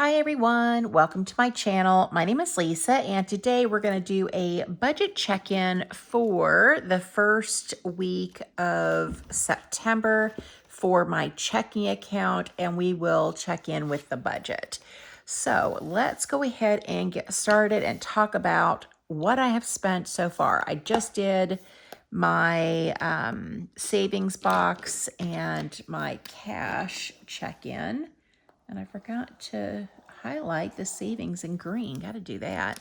Hi everyone, welcome to my channel. My name is Lisa and today we're going to do a budget check-in for the first week of September for my checking account, and we will check in with the budget. So let's go ahead and get started and talk about what I have spent so far. I just did my savings box and my cash check-in. And I forgot to highlight the savings in green. Got to do that.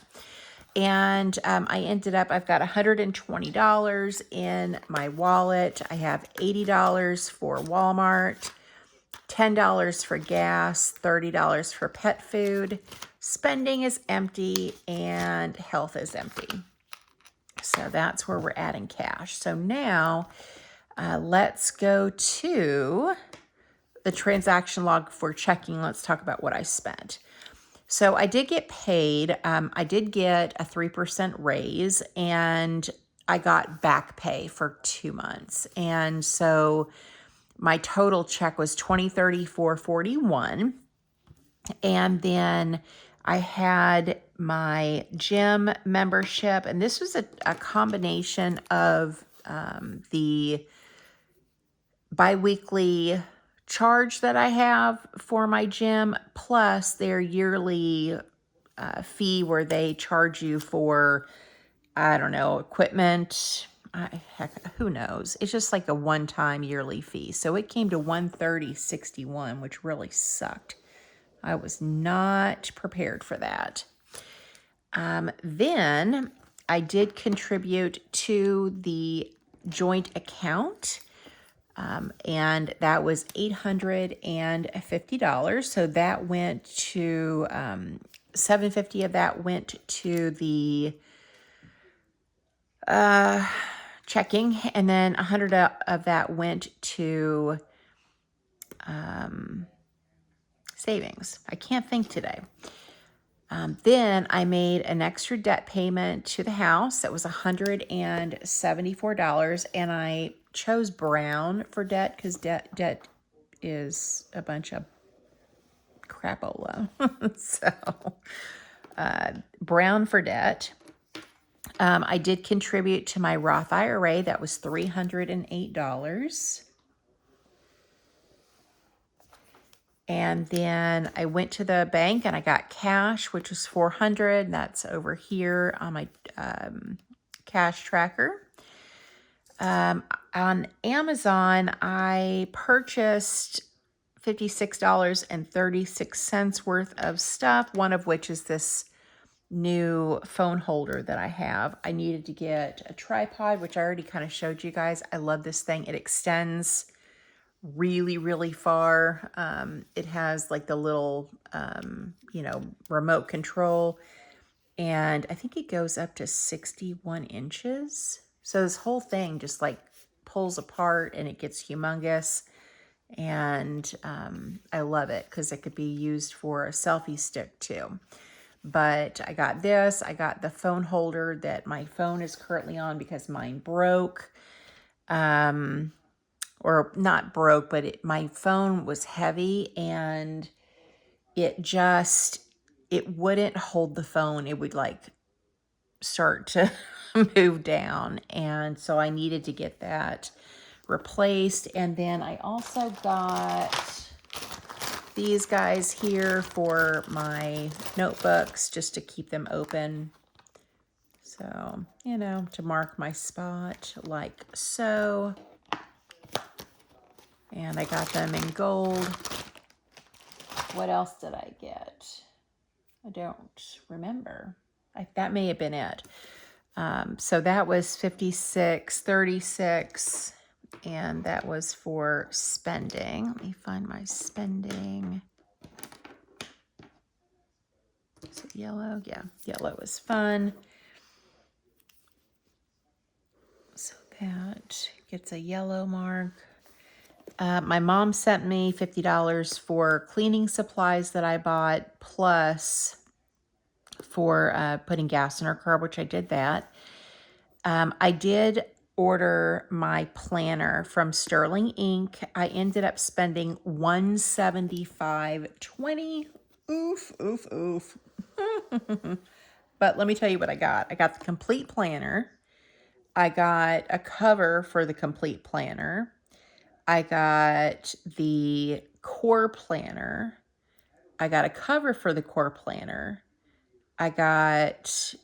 And I ended up, I've got $120 in my wallet. I have $80 for Walmart, $10 for gas, $30 for pet food. Spending is empty and health is empty. So that's where we're adding cash. So now let's go to the transaction log for checking. Let's talk about what I spent. So I did get paid. I did get a 3% raise and I got back pay for 2 months. And so my total check was $20.34.41. And then I had my gym membership, and this was a combination of the biweekly charge that I have for my gym, plus their yearly fee where they charge you for, I don't know, equipment. Heck, who knows? It's just like a one-time yearly fee. So it came to $130.61, which really sucked. I was not prepared for that. Then I did contribute to the joint account. And that was $850. So that went to $750 of that went to the checking, and then $100 of that went to savings. I can't think today. Then I made an extra debt payment to the house. That was $174, and I chose brown for debt because debt is a bunch of crapola. So brown for debt. I did contribute to my Roth IRA. That was $308. And then I went to the bank and I got cash, which was $400. That's over here on my cash tracker. On Amazon, I purchased $56.36 worth of stuff, one of which is this new phone holder that I have. I needed to get a tripod, which I already kind of showed you guys. I love this thing. It extends really, really far. It has like the little, remote control, and I think it goes up to 61 inches. So this whole thing just like pulls apart and it gets humongous. And I love it because it could be used for a selfie stick too. But I got this. I got the phone holder that my phone is currently on because mine broke. Or not broke, but my phone was heavy and it wouldn't hold the phone. It would like start to move down. And so I needed to get that replaced. And then I also got these guys here for my notebooks just to keep them open. So, to mark my spot like so. And I got them in gold. What else did I get? I don't remember. That may have been it. So that was $56.36, and that was for spending. Let me find my spending. Is it yellow? Yeah, yellow was fun. So that gets a yellow mark. My mom sent me $50 for cleaning supplies that I bought, plus for putting gas in her car, which I did that. I did order my planner from Sterling Ink. I ended up spending $175.20. Oof, oof, oof. But let me tell you what I got. I got the complete planner. I got a cover for the complete planner. I got the core planner. I got a cover for the core planner. I got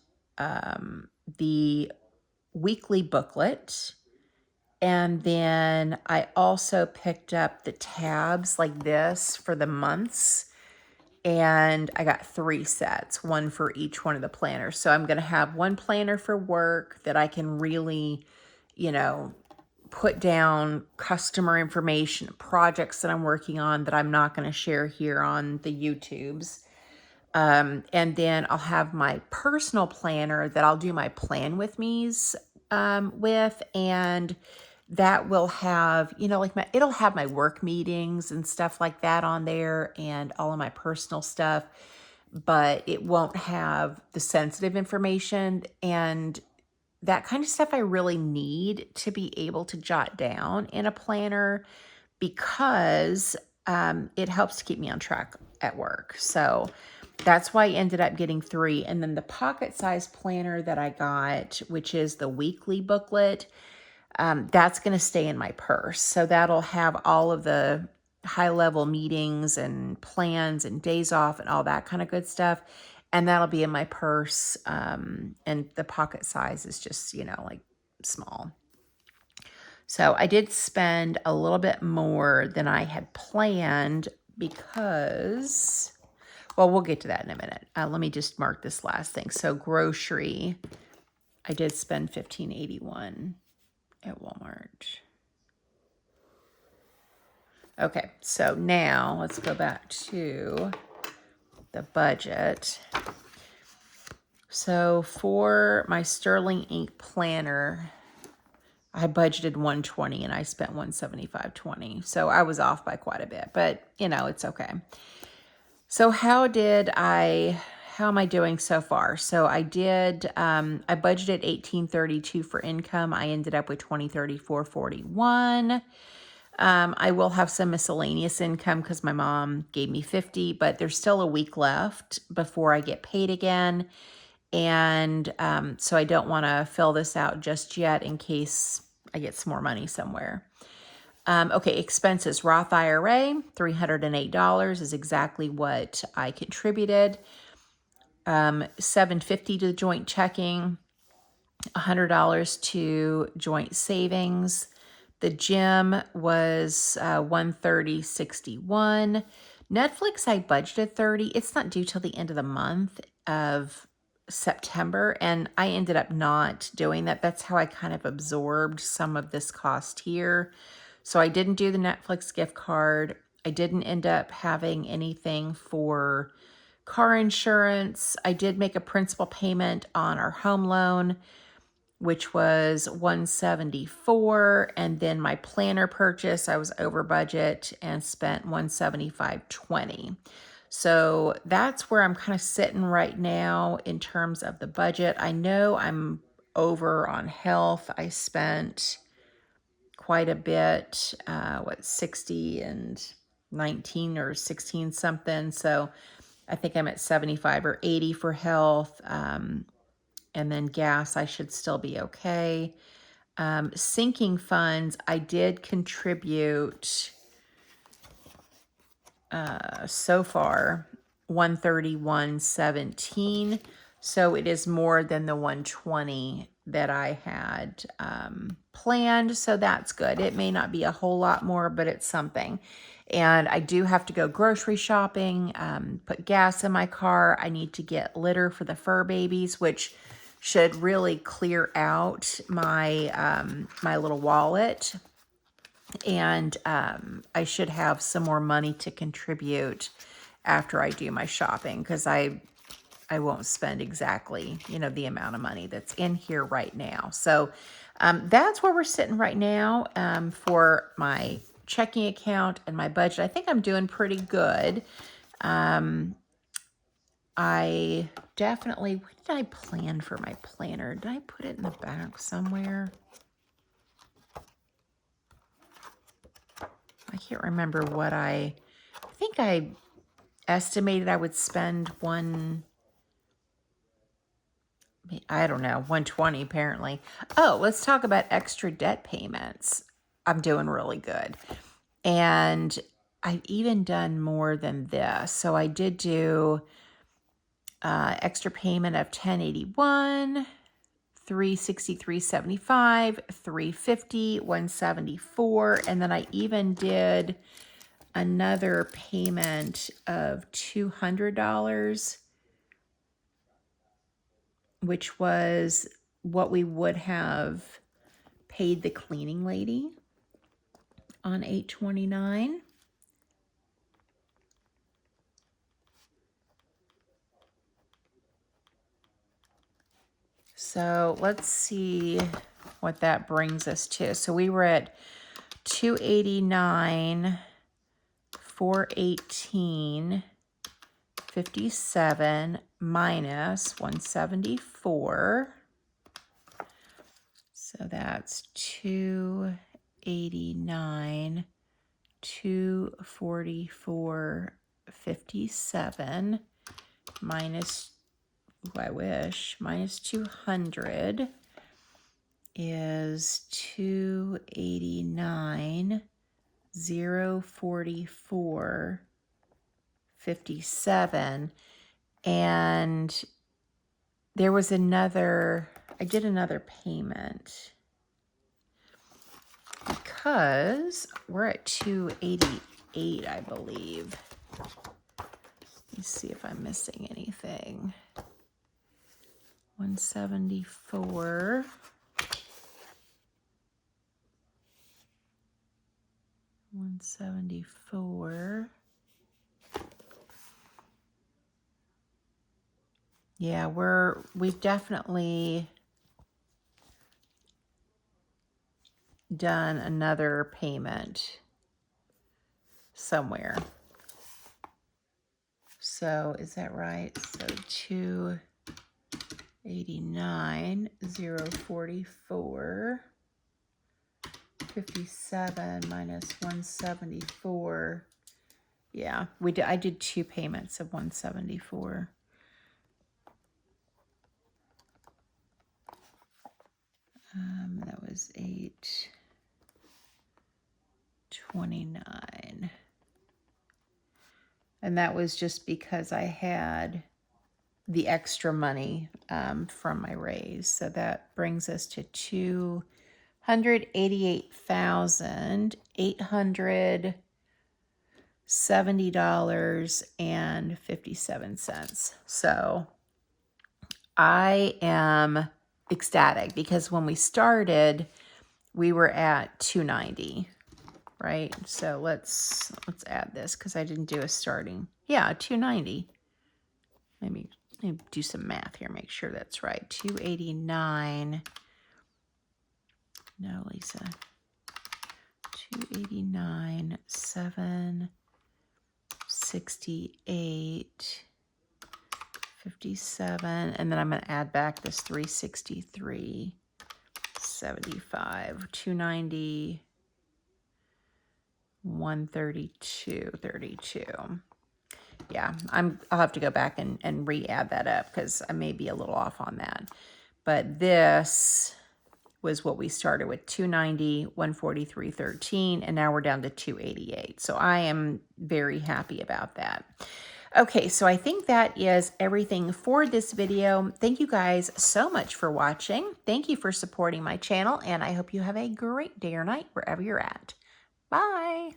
the weekly booklet. And then I also picked up the tabs like this for the months. And I got 3 sets, one for each one of the planners. So I'm going to have one planner for work that I can really, you know, put down customer information, projects that I'm working on that I'm not going to share here on the YouTubes. And then I'll have my personal planner that I'll do my plan with me's with, and that will have, you know, like it'll have my work meetings and stuff like that on there and all of my personal stuff, but it won't have the sensitive information and that kind of stuff I really need to be able to jot down in a planner because it helps to keep me on track at work. So that's why I ended up getting 3. And then the pocket size planner that I got, which is the weekly booklet, that's going to stay in my purse. So that'll have all of the high level meetings and plans and days off and all that kind of good stuff. And that'll be in my purse. And the pocket size is just, you know, like small. So I did spend a little bit more than I had planned because, well, we'll get to that in a minute. Let me just mark this last thing. So grocery, I did spend $15.81 at Walmart. Okay, so now let's go back to the budget. So for my Sterling Ink planner, I budgeted $120 and I spent $175.20. So I was off by quite a bit, but you know, it's okay. So how am I doing so far? So I did, I budgeted $18.32 for income. I ended up with $20.34.41. I will have some miscellaneous income because my mom gave me $50, but there's still a week left before I get paid again. And so I don't want to fill this out just yet in case I get some more money somewhere. Okay, expenses. Roth IRA, $308 is exactly what I contributed. $750 to the joint checking, $100 to joint savings. The gym was $130.61. Netflix, I budgeted $30. It's not due till the end of the month of September, and I ended up not doing that. That's how I kind of absorbed some of this cost here. So I didn't do the Netflix gift card. I didn't end up having anything for car insurance. I did make a principal payment on our home loan, which was $174, and then my planner purchase, I was over budget and spent $175.20. So that's where I'm kind of sitting right now in terms of the budget. I know I'm over on health. I spent quite a bit, 60 and 19 or 16 something. So I think I'm at 75 or 80 for health. And then gas, I should still be okay. Sinking funds, I did contribute so far 131.17. So it is more than the 120 that I had planned. So that's good. It may not be a whole lot more, but it's something. And I do have to go grocery shopping, put gas in my car. I need to get litter for the fur babies, which should really clear out my my little wallet. And I should have some more money to contribute after I do my shopping because I won't spend exactly, you know, the amount of money that's in here right now. So that's where we're sitting right now for my checking account and my budget. I think I'm doing pretty good. I definitely, what did I plan for my planner? Did I put it in the back somewhere? I can't remember what I think I estimated I would spend I don't know, 120 apparently. Oh, let's talk about extra debt payments. I'm doing really good. And I've even done more than this. So I did do extra payment of 1081, 363.75, 350, 174, and then I even did another payment of $200, which was what we would have paid the cleaning lady on 8/29. So let's see what that brings us to. So we were at 289, 418.57 minus 174. So that's 289, 244.57 minus, I wish, minus 200 is 289,044.57. And there was another, I did another payment because we're at 288, I believe. Let's see if I'm missing anything. 174. 174. Yeah, we've definitely done another payment somewhere. So is that right? So 289,044.57 minus 174. Yeah, I did two payments of 174. That was 8/29. And that was just because I had the extra money from my raise. So that brings us to $288,870.57. So I am ecstatic because when we started, we were at 290, right? So let's add this because I didn't do a starting. Yeah, 290. Let me do some math here, make sure that's right. 289. No, Lisa. 289, 768, 57, and then I'm going to add back this 363.75, 290, 132.32. Yeah, I'll have to go back and re-add that up because I may be a little off on that. But this was what we started with, 290, 143.13, and now we're down to 288. So I am very happy about that. Okay, so I think that is everything for this video. Thank you guys so much for watching. Thank you for supporting my channel, and I hope you have a great day or night wherever you're at. Bye.